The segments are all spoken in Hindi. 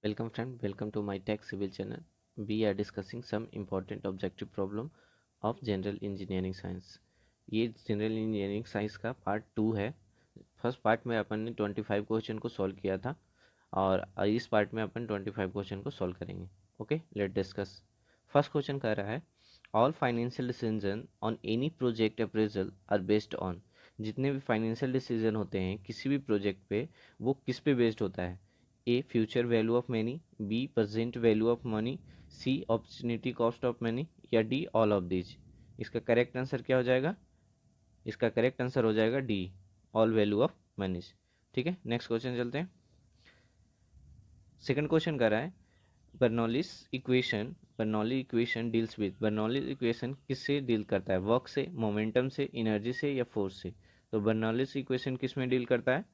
Welcome friend, welcome to my Tech Civil channel. We are discussing some important objective problem of General Engineering Science. ये General Engineering Science का पार्ट 2 है. फर्स्ट पार्ट में अपन ने 25 क्वेश्चन को सॉल्व किया था और इस पार्ट में अपन 25 क्वेश्चन को सॉल्व करेंगे. Okay, let discuss. First question कह रहा है all financial decision on any project appraisal are based on. जितने भी फाइनेंशियल डिसीजन होते हैं किसी भी प्रोजेक्ट पे, वो किस पे बेस्ड होता है? A future value of money, B present value of money, C opportunity cost of money, या डी ऑल ऑफ दीज. इसका करेक्ट आंसर क्या हो जाएगा? इसका करेक्ट आंसर हो जाएगा D, all value of moneys. ठीक है, नेक्स्ट क्वेश्चन चलते हैं. सेकंड क्वेश्चन कर रहा है Bernoulli equation deals with. Bernoulli equation किससे डील करता है? वर्क से, मोमेंटम से, एनर्जी से, या फोर्स से? तो बर्नौली इक्वेशन किस में डील करता है?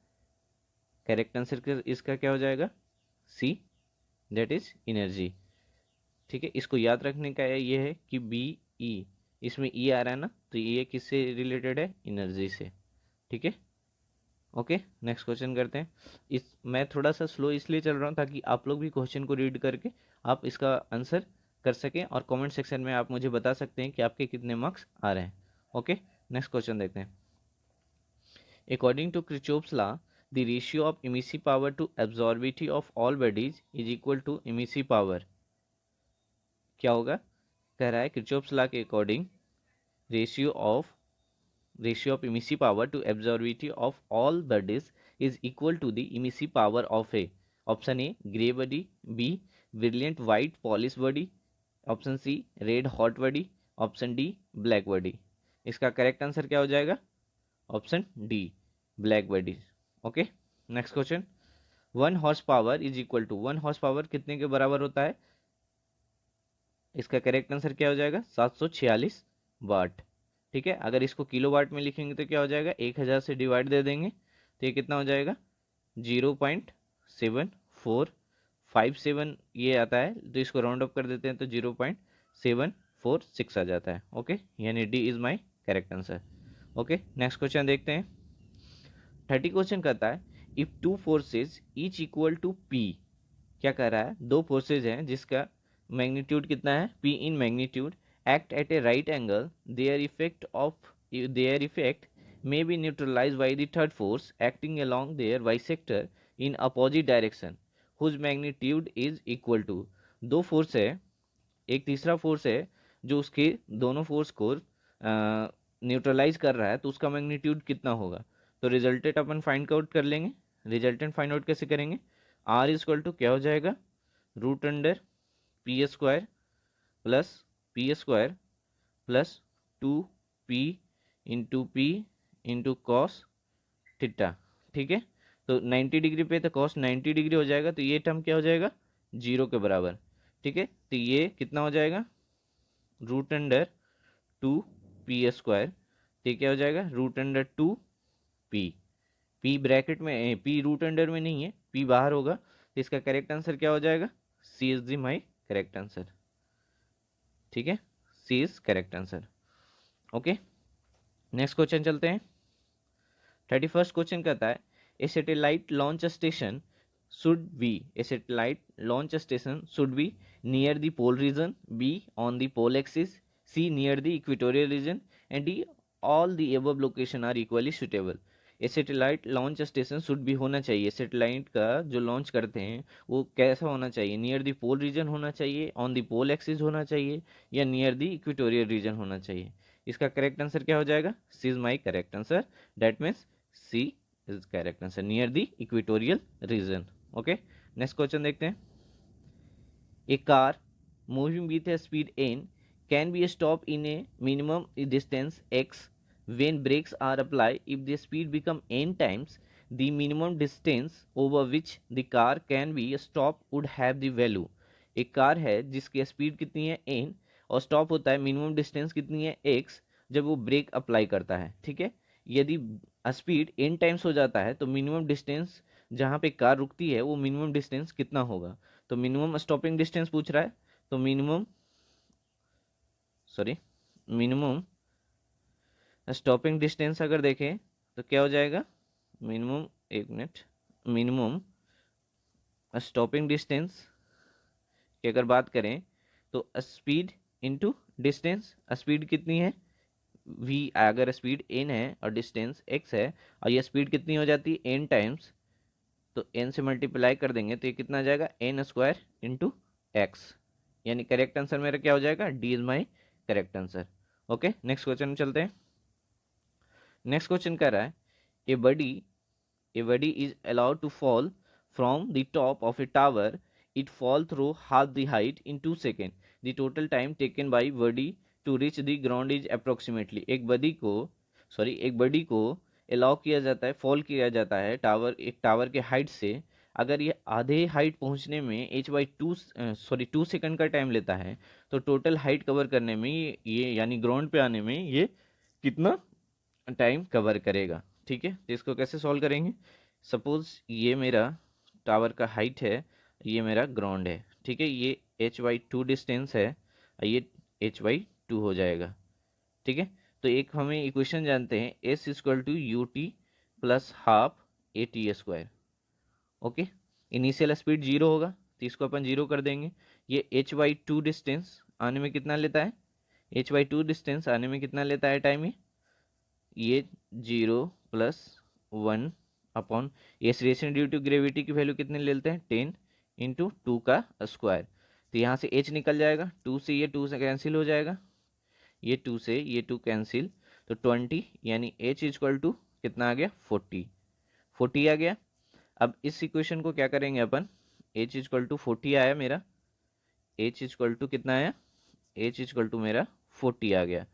करेक्ट आंसर इसका क्या हो जाएगा? सी, दैट इज एनर्जी. ठीक है, इसको याद रखने का ये है कि बी ई, इसमें ई आ रहा है ना, तो ये किससे रिलेटेड है? एनर्जी से. ठीक है, ओके. नेक्स्ट क्वेश्चन करते हैं. इस मैं थोड़ा सा स्लो इसलिए चल रहा हूँ ताकि आप लोग भी क्वेश्चन को रीड करके आप इसका आंसर कर सकें और कमेंट सेक्शन में आप मुझे बता सकते हैं कि आपके कितने मार्क्स आ रहे हैं. ओके, नेक्स्ट क्वेश्चन देखते हैं. According to Kirchhoff's law, the ratio of emissive power to absorptivity of all bodies is equal to emissive power. क्या होगा? कह रहा है Kirchhoff's law के according ratio of emissive power to absorptivity of all bodies is equal to the emissive power of a. Option A grey body, B brilliant white polish body, option C red hot body, option D black body. इसका करेक्ट आंसर क्या हो जाएगा? Option D, black body. Okay, next question. 1 horse power is equal to, 1 horse power कितने के बराबर होता है? इसका करेक्ट आंसर क्या हो जाएगा? 746 वाट. ठीक है, अगर इसको किलो वाट में लिखेंगे तो क्या हो जाएगा? 1000 से डिवाइड दे देंगे तो ये कितना हो जाएगा? 0.7457 ये आता है, तो इसको राउंड अप कर देते हैं तो 0.746 आ जाता है. ओके, यानी D is my correct answer. Okay, next question देखते हैं. 30 क्वेश्चन कहता है if two forces each equal to P. क्या कह रहा है? दो फोर्सेज हैं जिसका मैग्नीट्यूड कितना है? P in magnitude, act at a right angle, their effect may be neutralized by the third force acting along their bisector in opposite direction whose magnitude is equal to. दो फोर्स है, एक तीसरा फोर्स है जो उसके दोनों फोर्स को न्यूट्रलाइज कर रहा है, तो उसका मैग्नीट्यूड कितना होगा? तो रिजल्टेंट अपन फाइंड आउट कर लेंगे. रिजल्टेंट फाइंड आउट कैसे करेंगे? आर इज इक्वल टू क्या हो जाएगा? Root under P square plus 2 P cos theta. ठीक है, तो 90 डिग्री पे तो कॉस 90 डिग्री हो जाएगा, तो ये टर्म क्या हो जाएगा? 0 के बराबर. ठीक है, तो ये कितना हो जाएगा? Root under 2 P square. तो क्या हो जाएगा? Root under 2 P. P bracket में, पी रूट अंडर में नहीं है, पी बाहर होगा, तो इसका करेक्ट आंसर क्या हो जाएगा? C is the my correct answer. ठीक है, C is correct answer. Okay, next question चलते हैं. 31 क्वेश्चन कहता है a satellite launch station should be near the pole region, B on the pole axis, C near the equatorial region, and D all the above location are equally suitable. A satellite launch station should भी होना चाहिए, सैटेलाइट का जो लॉन्च करते हैं वो कैसा होना चाहिए? नियर द पोल रीजन होना चाहिए, ऑन द पोल एक्सिस होना चाहिए, या नियर द इक्वेटोरियल रीजन होना चाहिए. इसका करेक्ट आंसर क्या हो जाएगा? C is my correct answer. That means C is correct answer, near the equatorial region. Okay, next question देखते हैं. A car moving with a speed n can be stopped in a minimum distance x when brakes are applied if the speed become n times the minimum distance over which the car can be stopped would have the value. एक कार है जिसकी स्पीड कितनी है n और स्टॉप होता है मिनिमम डिस्टेंस कितनी है x जब वो ब्रेक अप्लाई करता है. ठीक है, यदि स्पीड n टाइम्स हो जाता है तो मिनिमम डिस्टेंस जहाँ पे कार रुकती है वो मिनिमम डिस्टेंस कितना होगा? तो मिनिमम स्टॉपिंग डिस्टेंस पूछ रहा है, तो मिनिमम स्टॉपिंग डिस्टेंस अगर देखें तो क्या हो जाएगा? मिनिमम, एक मिनट, मिनिमम स्टॉपिंग डिस्टेंस की अगर बात करें तो स्पीड इनटू डिस्टेंस, स्पीड कितनी है v, अगर स्पीड n है और डिस्टेंस x है और ये स्पीड कितनी हो जाती है n टाइम्स, तो n से मल्टीप्लाई कर देंगे तो ये कितना आ जाएगा n स्क्वायर इंटू एक्स, यानी करेक्ट आंसर मेरा क्या हो जाएगा, D is my correct answer. Okay, next question में चलते हैं। नेक्स्ट क्वेश्चन कह रहा है a buddy is allowed to fall from the top of a tower. It fall through half the height in 2 seconds. The total time taken by buddy to reach the ground is approximately. एक बडी को अलाउ किया जाता है, फॉल किया जाता है एक टावर के हाइट से, अगर ये आधे हाइट पहुंचने में टू सेकंड का टाइम लेता है, तो टोटल हाइट कवर करने में ये यानी ग्राउंड पे आने में ये कितना टाइम कवर करेगा। ठीक है, तो इसको कैसे सॉल्व करेंगे। सपोज ये मेरा टावर का हाइट है, ये मेरा ग्राउंड है। ठीक है, ये h/2 डिस्टेंस है, ये h/2 हो जाएगा। ठीक है, तो एक हमें इक्वेशन जानते हैं s equal to u t plus half a t square. Okay, initial speed zero होगा तो इसको अपन जीरो कर देंगे। ये h/2 डिस्टेंस आने में कितना लेता है, h/2 डिस्टेंस आने में कितना लेता है टाइम, ये 0+1 upon acceleration due to gravity की वैल्यू कितने ले लेते हैं 10 इंटू 2 का स्क्वायर। तो यहाँ से h निकल जाएगा, 2 से ये 2 से कैंसिल हो जाएगा, ये 2 से ये 2 कैंसिल, तो 20 यानी h इक्वल टू कितना आ गया 40 आ गया। अब इस इक्वेशन को क्या करेंगे अपन, h इक्वल टू 40 आया मेरा, h इक्वल टू कितना आया, h इक्वल टू मेरा 40 आ गया।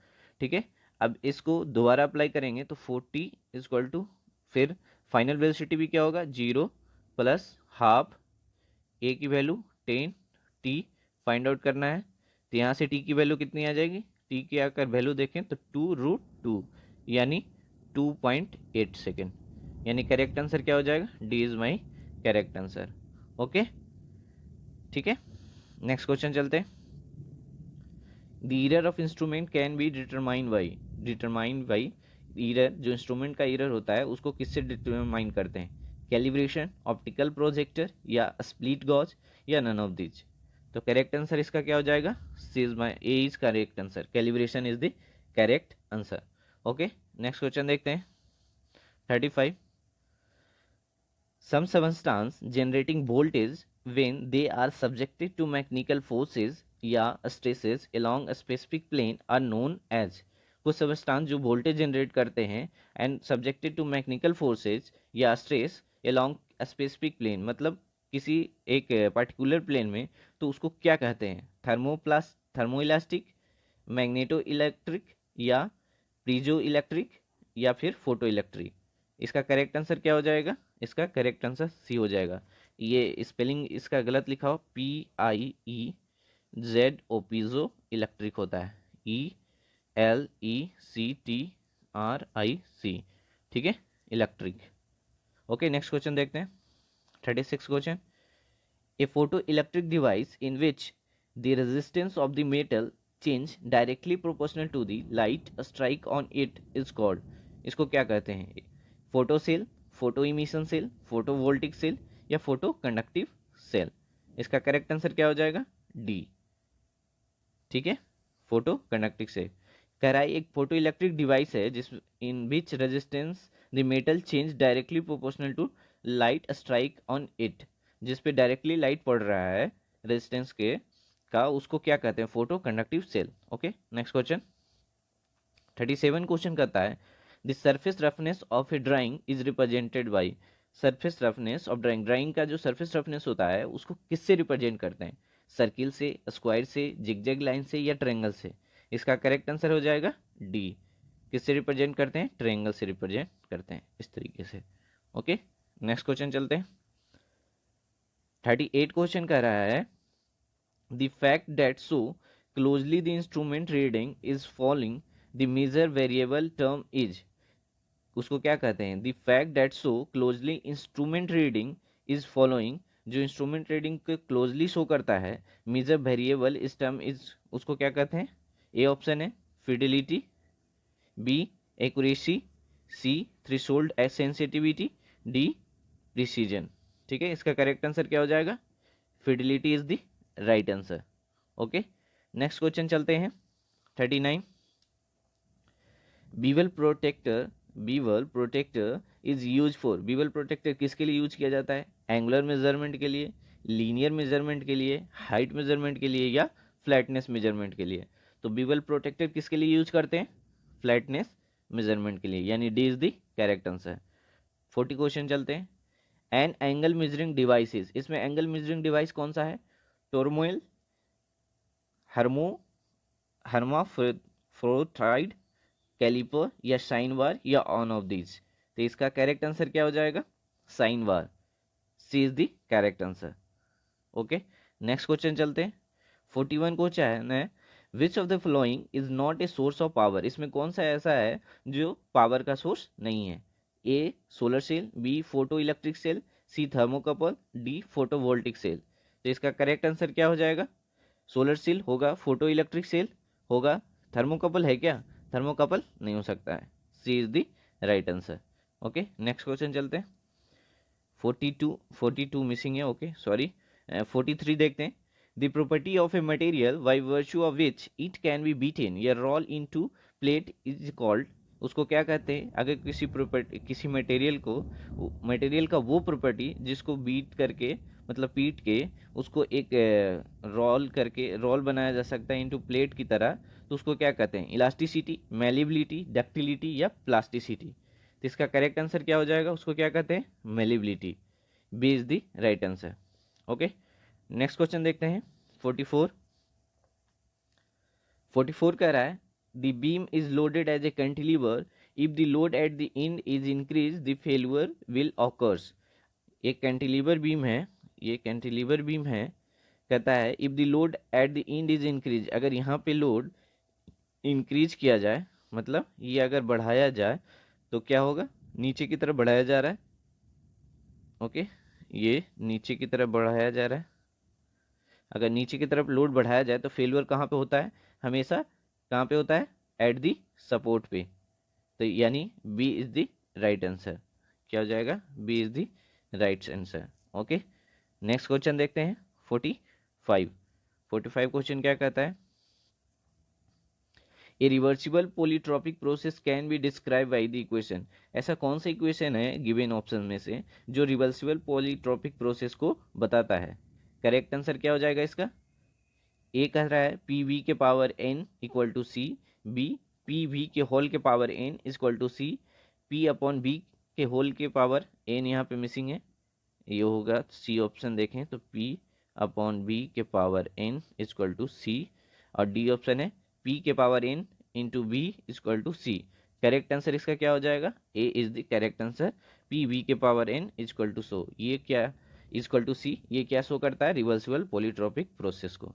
ठीक है, अब इसको दोबारा अप्लाई करेंगे तो 40 इक्वल टू फिर फाइनल वेलोसिटी भी क्या होगा 0 प्लस हाफ ए की वैल्यू 10 टी फाइंड आउट करना है। तो यहाँ से टी की वैल्यू कितनी आ जाएगी, टी की अगर वैल्यू देखें तो 2√2 यानी 2.8 सेकेंड, यानी करेक्ट आंसर क्या हो जाएगा, D is my correct answer. Okay, ठीक है, नेक्स्ट क्वेश्चन चलते हैं। The error of instrument can be determine by error, जो इंस्ट्रूमेंट का ईरर होता है उसको किससे डिटरमाइन करते हैं, कैलिब्रेशन, ऑप्टिकल प्रोजेक्टर या स्प्लिट गॉज या नन ऑफ दिस। तो करेक्ट आंसर इसका क्या हो जाएगा, C is my A is correct answer, calibration is the correct answer. Okay, next question देखते हैं 35। Some substance generating voltage when they are subjected to mechanical forces या stresses along a specific plane are known as। कुछ सबस्टांस जो वोल्टेज जनरेट करते हैं and subjected to mechanical forces या stress along a specific plane, मतलब किसी एक पर्टिकुलर प्लेन में, तो उसको क्या कहते हैं, थर्मो इलास्टिक, मैग्नेटो इलेक्ट्रिक या प्रीजो इलेक्ट्रिक या फिर फोटो इलेक्ट्रिक। इसका करेक्ट आंसर क्या हो जाएगा, इसका करेक्ट आंसर सी हो जाएगा। ये स्पेलिंग इसका गलत लिखा हो, PIEZO पीजो इलेक्ट्रिक होता है, ELECTRIC। ठीक है, इलेक्ट्रिक। ओके, नेक्स्ट क्वेश्चन देखते हैं 36 question. A photo electric device in which the resistance of the metal change directly proportional to the light strike on it is called. इसको क्या कहते हैं, photo cell, photo emission cell, photo voltic cell या फोटो कंडक्टिव सेल। इसका करेक्ट आंसर क्या हो जाएगा, डी। ठीक है, फोटो कंडक्टिव सेल कह रहा है एक फोटो इलेक्ट्रिक डिवाइस है जिस in which resistance the metal change directly proportional to light strike on it, जिस पे डायरेक्टली लाइट पड़ रहा है रेजिस्टेंस के का, उसको क्या कहते हैं, photo conductive cell. Okay, next question 37 question करता है the surface roughness of a drawing is represented by. Surface roughness of drawing का जो सरफेस रफनेस होता है उसको किससे रिप्रेजेंट करते हैं, सर्किल से, स्क्वायर से, जिगजैग लाइन से या ट्रायंगल से। इसका करेक्ट आंसर हो जाएगा डी। किससे रिप्रेजेंट करते हैं, ट्रायंगल से रिप्रेजेंट करते हैं इस तरीके से। ओके, नेक्स्ट क्वेश्चन चलते हैं 38 क्वेश्चन कह रहा है the fact that so closely the instrument reading is following the measure variable term is. उसको क्या कहते हैं, the fact that so closely instrument reading is following, जो इंस्ट्रूमेंट रीडिंग को क्लोजली शो करता है measure variable is term is, उसको क्या कहते हैं। ए ऑप्शन है fidelity, B accuracy, C threshold sensitivity, D precision. ठीक है, इसका करेक्ट आंसर क्या हो जाएगा? Fidelity is the right answer. Okay, next question चलते हैं 39। Bevel protractor, bevel protractor is use for, bevel protractor किसके लिए यूज किया जाता है? एंगुलर मेजरमेंट के लिए, लीनियर मेजरमेंट के लिए, हाइट मेजरमेंट के लिए, या फ्लैटनेस मेजरमेंट के लिए? तो बीवल प्रोटेक्टर किसके लिए यूज करते हैं? फ्लैटनेस मेजरमेंट के लिए, यानी D is the correct answer. 40 question चलते हैं। एन एंगल मेजरिंग डिवाइसेस, इसमें एंगल मेजरिंग डिवाइस कौन सा है? टोरमोइल, हर्मो, हर्माफ्रोथ्राइड, कैलिपर, या साइन बार, या ऑन ऑफ दीज? तो इसका करेक्ट आंसर क्या हो जाएगा? Sine bar, C is the correct answer. Okay, next question चलते हैं। 41 क्वेश्चन है, which of the following is not a source of power, इसमें कौन सा ऐसा है जो पावर का सोर्स नहीं है? A solar cell, B photo electric cell, C thermocouple, D photovoltaic cell? तो इसका करेक्ट आंसर क्या हो जाएगा? सोलर सेल होगा, फोटो इलेक्ट्रिक सेल होगा, थर्मोकपल है क्या? थर्मोकपल नहीं हो सकता है, C is the right answer. Okay, next question चलते हैं। 42 मिसिंग है, ओके सॉरी। 43 देखते हैं। The property of a material by virtue of which it can be beaten या roll into plate is called, उसको क्या कहते हैं? अगर किसी प्रॉपर्टी, किसी मटेरियल को, मटेरियल का वो प्रॉपर्टी जिसको बीट करके, मतलब पीट के उसको एक रोल करके, रोल बनाया जा सकता है इनटू प्लेट की तरह, तो उसको क्या कहते हैं? इलास्टिसिटी, मेलिबिलिटी, डक्टिलिटी, या प्लास्टिसिटी? तो इसका करेक्ट आंसर क्या हो जाएगा? उसको क्या कहते हैं? Malleability, B is the right answer. Okay, next question देखते हैं। 44 कह रहा है, the beam is loaded as a cantilever, if the load at the end is increase the failure will occurs. एक कैंटिलीवर बीम है, ये कैंटिलीवर बीम है, कहता है if the load at the end is increase, अगर यहाँ पे लोड इंक्रीज किया जाए, मतलब ये अगर बढ़ाया जाए तो क्या होगा? नीचे की तरफ बढ़ाया जा रहा है, ओके, ये नीचे की तरफ बढ़ाया जा रहा है। अगर नीचे की तरफ लोड बढ़ाया जाए तो फेलियर कहाँ पे होता है? हमेशा कहाँ पे होता है? एट दी सपोर्ट पे। तो यानी B is the right answer. क्या हो जाएगा? B is the right answer. Okay, next question देखते हैं। 45 क्वेश्चन क्या कहता है? A reversible polytropic process can be describe by the equation. ऐसा कौन सा इक्वेशन है गिवन ऑप्शन में से जो रिवर्सिबल पॉलीट्रॉपिक प्रोसेस को बताता है? करेक्ट आंसर क्या हो जाएगा इसका? ए कह रहा है पी वी के power N equal to C, B P V के होल के power N equal to C, P upon B के होल के पावर एन, यहाँ पे मिसिंग है, ये होगा सी ऑप्शन। देखें तो पी अपॉन बी के power N equal to C, और डी ऑप्शन है पी के power n into B equal to C. Correct answer इसका क्या हो जाएगा? A is the correct answer, P V के power N equal to so, ये क्या इक्वल टू सी, ये क्या शो करता है? रिवर्सिबल पॉलीट्रॉपिक प्रोसेस को।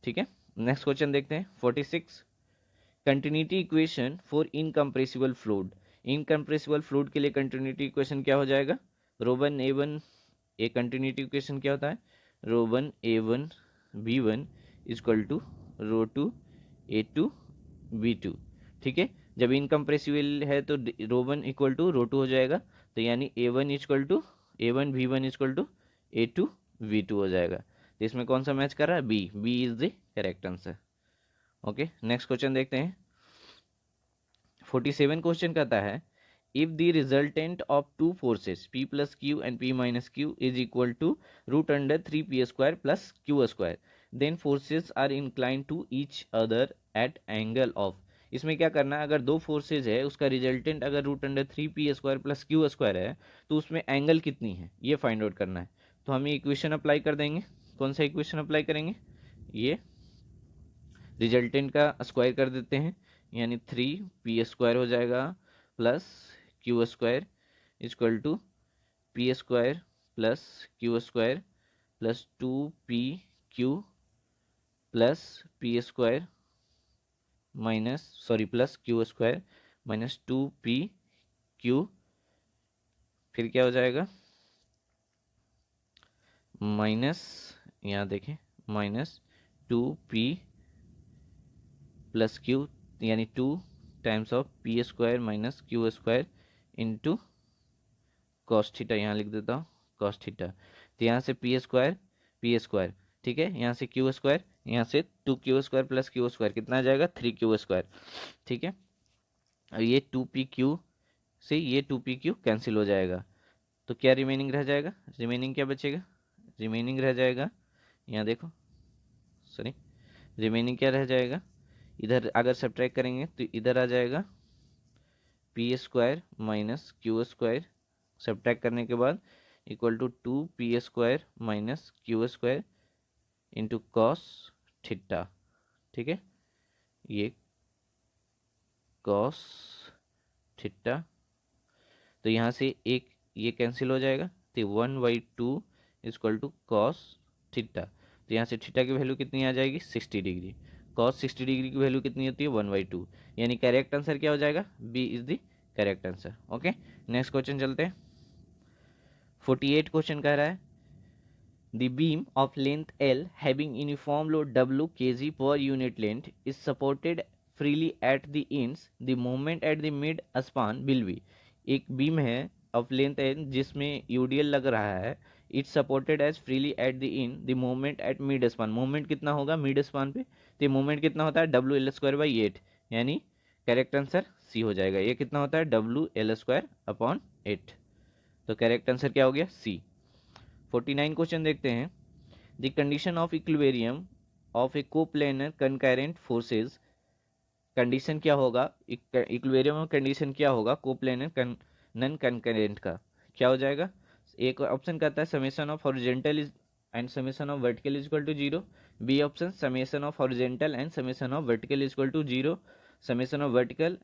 ठीक है, नेक्स्ट क्वेश्चन देखते हैं। 46 continuity equation for incompressible fluid. Incompressible fluid के लिए कंटिन्यूटी इक्वेशन क्या हो जाएगा? रोवन ए वन, ए कंटिन्यूटी इक्वेशन क्या होता है? Rho one A one B one equal to rho two A two B two. ठीक है, जब इनकम्प्रेसिबल है तो rho one equal to rho two हो जाएगा, तो यानी A one equal to A one V one equal to A two V to हो जाएगा। तो इसमें कौन सा मैच कर रहा है? B, B is the correct answer. Okay, next question देखते हैं। 47 क्वेश्चन कहता है, if the resultant of two forces P plus Q and P minus Q is equal to root under 3P square plus Q square, then forces are incline to each other at angle of. इसमें क्या करना है? अगर दो फोर्सेज है, उसका रिजल्टेंट अगर root under 3P square plus Q square है, तो उसमें एंगल कितनी है ये फाइंड आउट करना है। तो हम ये इक्वेशन अप्लाई कर देंगे। कौन सा इक्वेशन अप्लाई करेंगे? ये रिजल्टेंट का स्क्वायर कर देते हैं, यानी 3P स्क्वायर हो जाएगा plus Q square equal to P square plus Q square plus 2PQ plus P square minus plus Q square minus 2PQ, फिर क्या हो जाएगा? माइनस, यहाँ देखें, माइनस 2P प्लस क्यू, यानी 2 times of P square minus Q square into cos theta, यहाँ लिख देता हूँ कॉस थीटा। तो यहाँ से पी स्क्वायर, ठीक है, यहाँ से क्यू स्क्वायर, यहाँ से 2q² प्लस क्यू स्क्वायर कितना आ जाएगा 3q², ठीक है। और ये 2pq से ये 2pq कैंसिल हो जाएगा, तो क्या रिमेनिंग रह जाएगा, रिमेनिंग क्या बचेगा, रिमेनिंग रह जाएगा, यहाँ देखो, सॉरी, रिमेनिंग क्या रह जाएगा, इधर अगर सब्ट्रैक्ट करेंगे तो इधर आ जाएगा p² माइनस q², सब्ट्रैक्ट करने के बाद equal to 2p² minus q² into cos theta, ठीक है, ये कॉस थीटा। तो यहाँ से एक ये कैंसिल हो जाएगा, तो 1/2 इक्वल टू कॉस थीटा। तो यहाँ से थीटा की वैल्यू कितनी आ जाएगी 60 डिग्री, कॉस 60 डिग्री की वैल्यू कितनी होती है 1/2, यानी करेक्ट आंसर क्या हो जाएगा, B is the correct answer. Okay, next question चलते हैं। 48 क्वेश्चन कह रहा है the beam of length L having uniform load W kg per unit length is supported freely at the ends. The moment at the mid span will be, एक बीम है ऑफ लेंथ L जिसमें यूडीएल लग रहा है, it's supported as freely at the in the moment at mid span, moment कितना होगा मिड स्पान पे, तो मोमेंट कितना होता है WL²/8, यानी करेक्ट आंसर सी हो जाएगा। ये कितना होता है WL²/8, तो करेक्ट आंसर क्या हो गया सी। 49 क्वेश्चन देखते हैं। The condition of equilibrium of A coplanar concurrent forces, condition क्या होगा, इक्विलिब्रियम में कंडीशन क्या होगा कोप्लेनर नन कंकरेंट का, क्या हो जाएगा। एक ऑप्शन कहता है summation of horizontal is and summation of vertical is equal to 0, B option summation of horizontal and summation of vertical is equal to 0, summation of vertical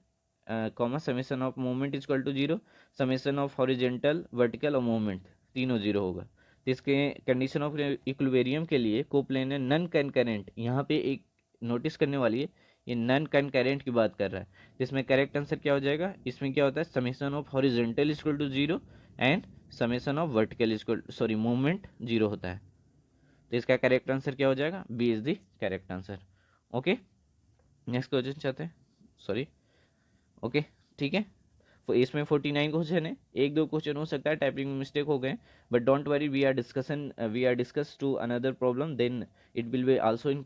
comma summation of movement is equal to 0, summation of horizontal vertical और मूवमेंट तीनों 0 होगा। तो इसके कंडीशन ऑफ इक्विलिब्रियम के लिए कोप्लेनर नन कंकरेंट, यहाँ पे एक नोटिस करने वाली है, ये नन कंकरेंट की बात कर रहा है, जिसमें करेक्ट आंसर क्या हो जाएगा, इसमें क्या होता है summation of horizontal is equal to 0 and summation of vertical is equal sorry movement 0 होता है। तो इसका करेक्ट आंसर क्या हो जाएगा, B is the correct answer. Okay, next question चाहते हैं, सॉरी, ओके, ठीक है। तो इसमें 49 क्वेश्चन है, एक दो क्वेश्चन हो सकता है टाइपिंग में मिस्टेक हो गए, but don't worry, we are discuss to another problem, then it will be also in